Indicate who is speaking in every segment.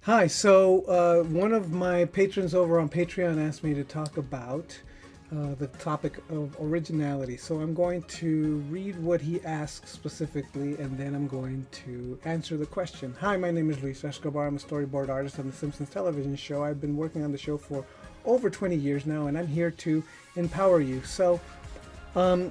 Speaker 1: Hi, one of my patrons over on Patreon asked me to talk about the topic of originality. So I'm going to read what he asked specifically and then I'm going to answer the question. Hi, my name is Luis Escobar. I'm a storyboard artist on the Simpsons television show. I've been working on the show for over 20 years now and I'm here to empower you. Um,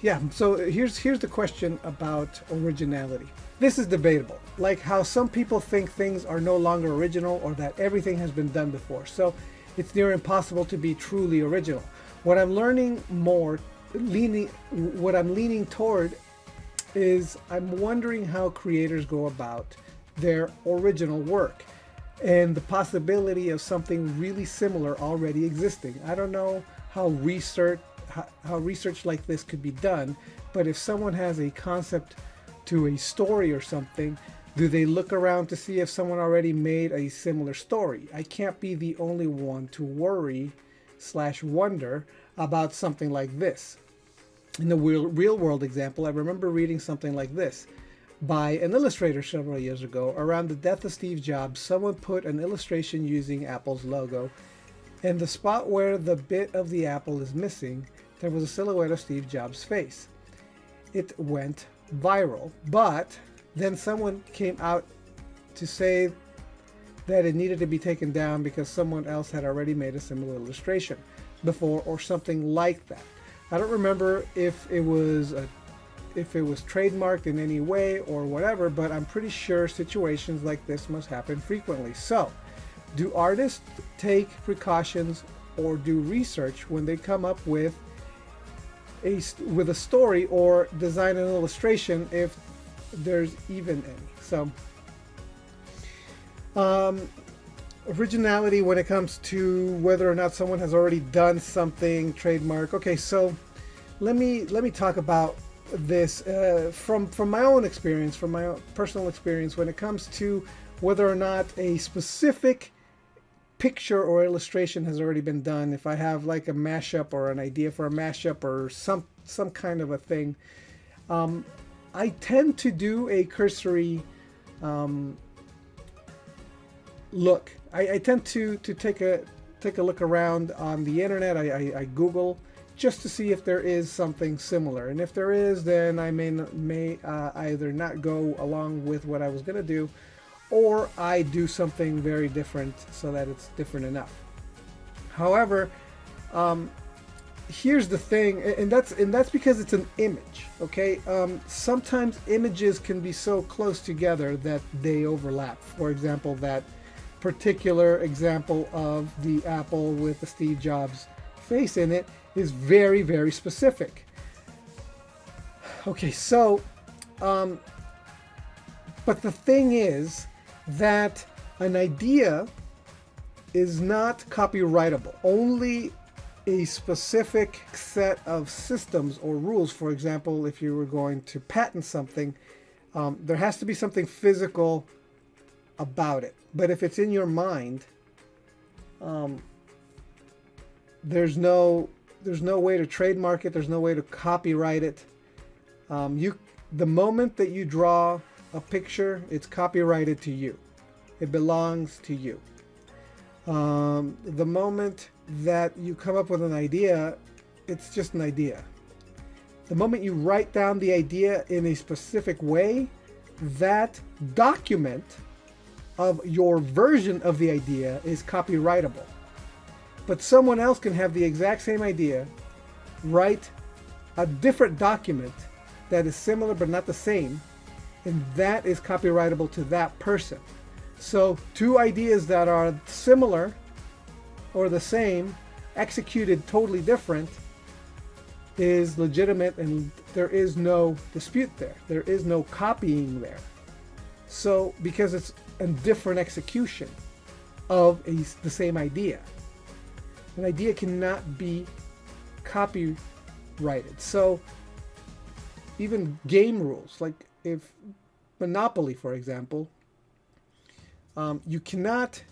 Speaker 1: here's the question about originality. This is debatable, like how some people think things are no longer original or that everything has been done before. So it's near impossible to be truly original. What I'm learning more, what I'm leaning toward is I'm wondering how creators go about their original work and the possibility of something really similar already existing. I don't know how research like this could be done, but if someone has a concept to a story or something, do they look around to see if someone already made a similar story? I can't be the only one to worry slash wonder about something like this. In the real world example, I remember reading something like this by an illustrator several years ago. Around the death of Steve Jobs, someone put an illustration using Apple's logo, and the spot where the bit of the apple is missing, there was a silhouette of Steve Jobs' face. It went viral, but then someone came out to say that it needed to be taken down because someone else had already made a similar illustration before or something like that. I don't remember if it was trademarked in any way or whatever, but I'm pretty sure situations like this must happen frequently. So, do artists take precautions or do research when they come up with a story or design an illustration, if there's even any? So originality when it comes to whether or not someone has already done something trademark. Okay, so let me talk about this from my own experience, from my own personal experience, when it comes to whether or not a specific picture or illustration has already been done. If I have like a mashup or an idea for a mashup or some kind of a thing, I tend to do a cursory look. I tend to take a look around on the internet. I Google just to see if there is something similar, and if there is, then I may either not go along with what I was gonna do, or I do something very different so that it's different enough. However, here's the thing, and that's because it's an image. Okay, sometimes images can be so close together that they overlap. For example, that particular example of the apple with the Steve Jobs face in it is very, very specific. Okay, so but the thing is that an idea is not copyrightable. Only a specific set of systems or rules. For example, if you were going to patent something, there has to be something physical about it. But if it's in your mind, there's no way to trademark it. There's no way to copyright it. The moment that you draw a picture, it's copyrighted to you. It belongs to you. The moment that you come up with an idea, it's just an idea. The moment you write down the idea in a specific way, that document of your version of the idea is copyrightable. But someone else can have the exact same idea, write a different document that is similar but not the same, and that is copyrightable to that person. So two ideas that are similar or the same, executed totally different, is legitimate, and there is no dispute there. There is no copying there. So because it's a different execution of the same idea, an idea cannot be copyrighted. So even game rules, like if Monopoly, for example, you cannot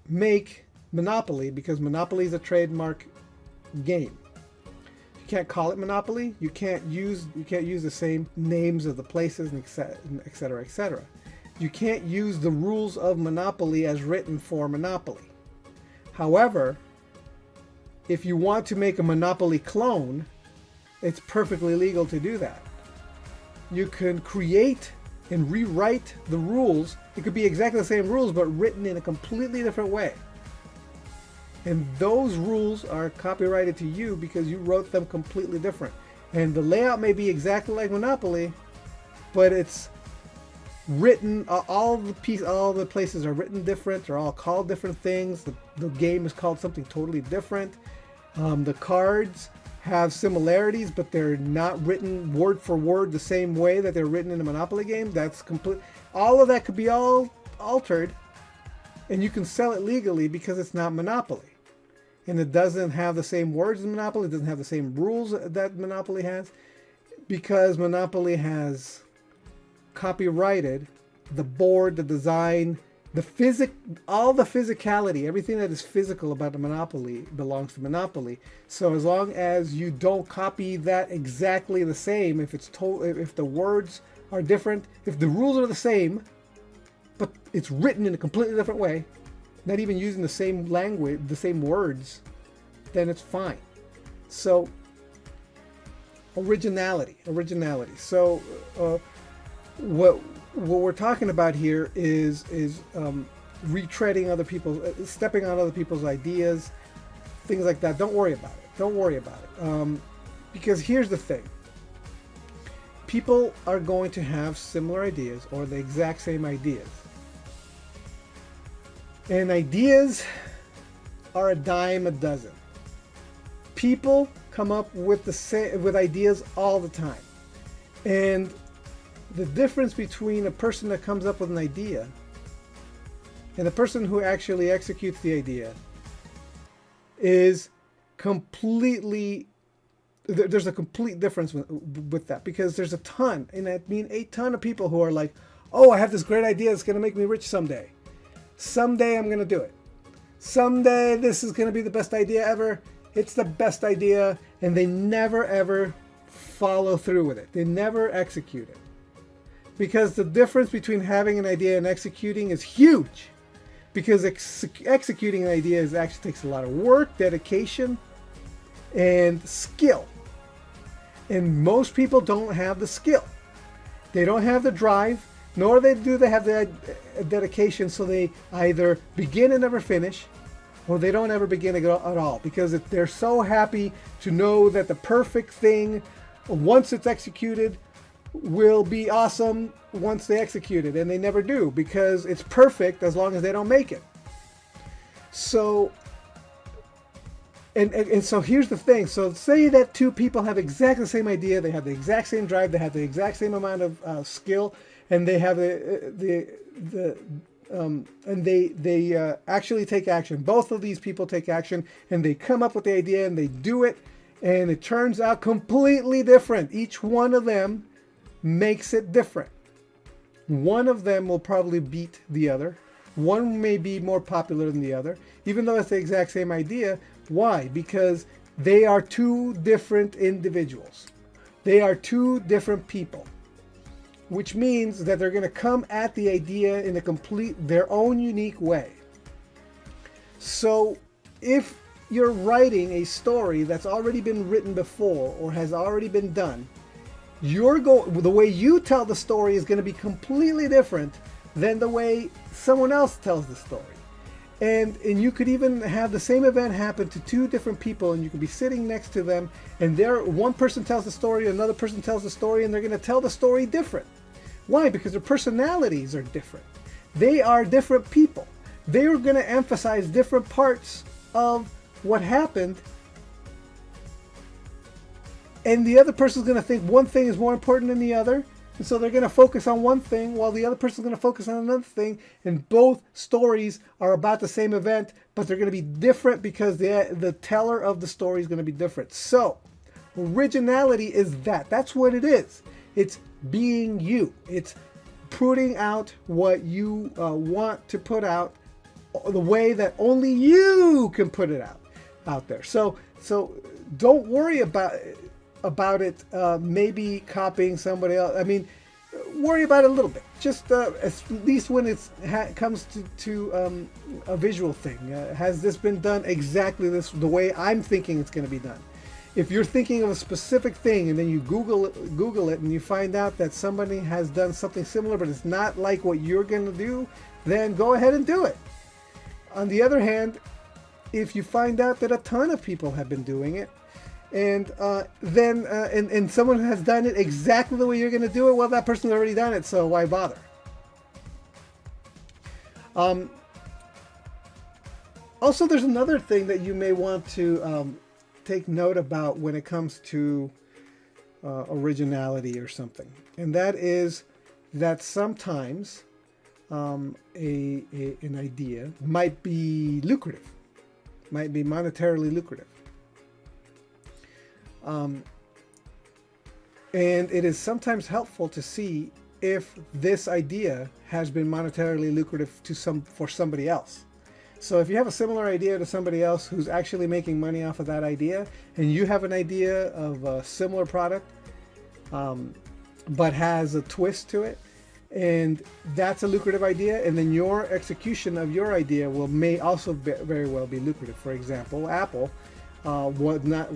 Speaker 1: make Monopoly because Monopoly is a trademark game. You can't call it Monopoly. You can't use the same names of the places, and et cetera, et cetera. You can't use the rules of Monopoly as written for Monopoly. However, if you want to make a Monopoly clone, it's perfectly legal to do that. You can create and rewrite the rules. It could be exactly the same rules, but written in a completely different way. And those rules are copyrighted to you because you wrote them completely different. And the layout may be exactly like Monopoly, but it's written, all the places are written different. They're all called different things. The game is called something totally different. The cards have similarities, but they're not written word for word the same way that they're written in a Monopoly game. That's complete. All of that could be all altered, and you can sell it legally because it's not Monopoly. And it doesn't have the same words as Monopoly. It doesn't have the same rules that Monopoly has, because Monopoly has copyrighted the board, the design, all the physicality, everything that is physical about the Monopoly belongs to Monopoly. So as long as you don't copy that exactly the same, if the words are different, if the rules are the same, but it's written in a completely different way, not even using the same language, the same words, then it's fine. So originality. So what we're talking about here is retreading other people's, stepping on other people's ideas, things like that. Don't worry about it. Because here's the thing. People are going to have similar ideas or the exact same ideas. And ideas are a dime a dozen. People come up with ideas all the time. And the difference between a person that comes up with an idea and the person who actually executes the idea is completely, there's a complete difference with that, because there's a ton of people who are like, oh, I have this great idea that's going to make me rich someday. Someday I'm going to do it. Someday this is going to be the best idea ever. It's the best idea. And they never ever follow through with it. They never execute it. Because the difference between having an idea and executing is huge. Because executing an idea actually takes a lot of work, dedication, and skill. And most people don't have the skill. They don't have the drive, nor do they have the dedication, so they either begin and never finish, or they don't ever begin at all, because they're so happy to know that the perfect thing, once it's executed, will be awesome once they execute it, and they never do, because it's perfect as long as they don't make it. So, and so here's the thing. So say that two people have exactly the same idea, they have the exact same drive, they have the exact same amount of skill, and they have they actually take action. Both of these people take action, and they come up with the idea, and they do it, and it turns out completely different. Each one of them makes it different. One of them will probably beat the other. One may be more popular than the other, even though it's the exact same idea. Why? Because they are two different individuals. They are two different people, which means that they're going to come at the idea in their own unique way. So if you're writing a story that's already been written before or has already been done, the way you tell the story is going to be completely different than the way someone else tells the story. And you could even have the same event happen to two different people, and you could be sitting next to them, and one person tells the story, another person tells the story, and they're going to tell the story different. Why? Because their personalities are different. They are different people. They are going to emphasize different parts of what happened, and the other person's going to think one thing is more important than the other, and so they're going to focus on one thing while the other person's going to focus on another thing, and both stories are about the same event, but they're going to be different because the teller of the story is going to be different. So originality is that's what it is. It's being you. It's putting out what you want to put out the way that only you can put it out there. So don't worry about it maybe copying somebody else. I mean, worry about it a little bit. Just at least when it comes to a visual thing. Has this been done exactly the way I'm thinking it's going to be done? If you're thinking of a specific thing and then you Google it and you find out that somebody has done something similar but it's not like what you're going to do, then go ahead and do it. On the other hand, if you find out that a ton of people have been doing it, and then someone has done it exactly the way you're going to do it, well, that person's already done it, so why bother? Also, there's another thing that you may want to take note about when it comes to originality or something, and that is that sometimes an idea might be lucrative, might be monetarily lucrative. And it is sometimes helpful to see if this idea has been monetarily lucrative for somebody else. So if you have a similar idea to somebody else who's actually making money off of that idea, and you have an idea of a similar product, but has a twist to it, and that's a lucrative idea, and then your execution of your idea may also very well be lucrative. For example, Apple was not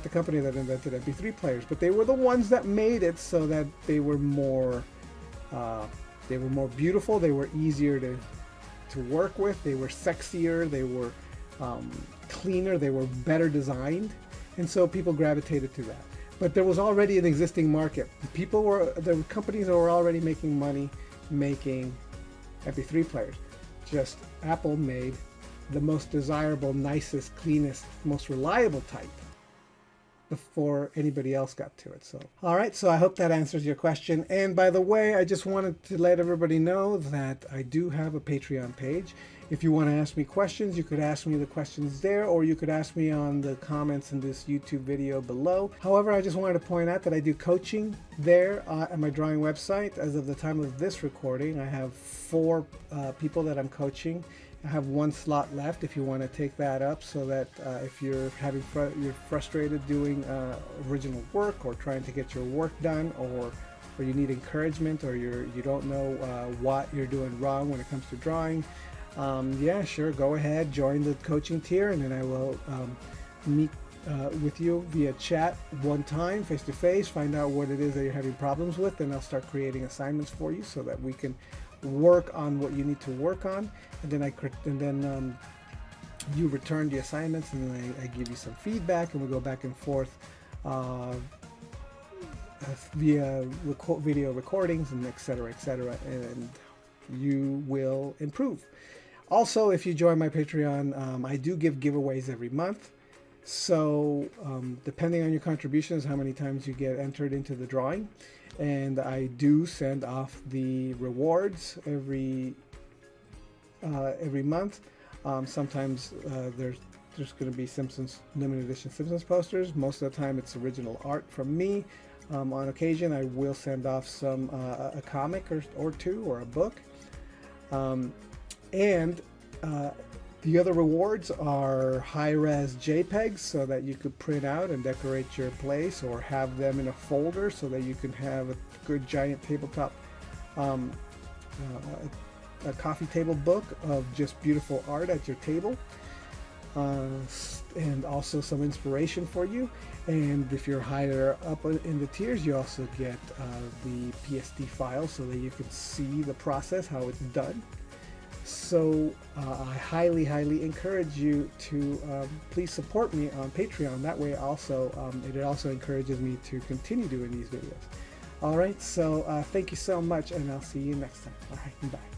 Speaker 1: the company that invented MP3 players, but they were the ones that made it so that they were more beautiful, they were easier to work with, they were sexier, they were cleaner, they were better designed, and so people gravitated to that. But there was already an existing market. There were companies that were already making money making MP3 players. Just Apple made the most desirable, nicest, cleanest, most reliable type before anybody else got to it. So, all right, so I hope that answers your question. And by the way, I just wanted to let everybody know that I do have a Patreon page. If you want to ask me questions, you could ask me the questions there, or you could ask me on the comments in this YouTube video below. However, I just wanted to point out that I do coaching there at my drawing website. As of the time of this recording, I have 4 people that I'm coaching. I have 1 slot left if you want to take that up, so that if you're you're frustrated doing original work, or trying to get your work done, or you need encouragement, or you don't know what you're doing wrong when it comes to drawing, yeah, sure, go ahead, join the coaching tier, and then I will meet with you via chat one time, face to face, find out what it is that you're having problems with, and I'll start creating assignments for you so that we can work on what you need to work on, and then you return the assignments, and then I give you some feedback, and we go back and forth via video recordings, and etc., and you will improve. Also, if you join my Patreon, I do give giveaways every month. So depending on your contributions, how many times you get entered into the drawing. And I do send off the rewards every month. Sometimes there's going to be Simpsons limited edition Simpsons posters. Most of the time it's original art from me. On occasion I will send off some a comic or 2, or a book. And the other rewards are high-res JPEGs, so that you could print out and decorate your place, or have them in a folder so that you can have a good giant tabletop, a coffee table book of just beautiful art at your table, and also some inspiration for you. And if you're higher up in the tiers, you also get the PSD file so that you can see the process, how it's done. So I highly encourage you to please support me on Patreon. That way also it also encourages me to continue doing these videos. All right, so thank you so much, and I'll see you next time. All right, bye.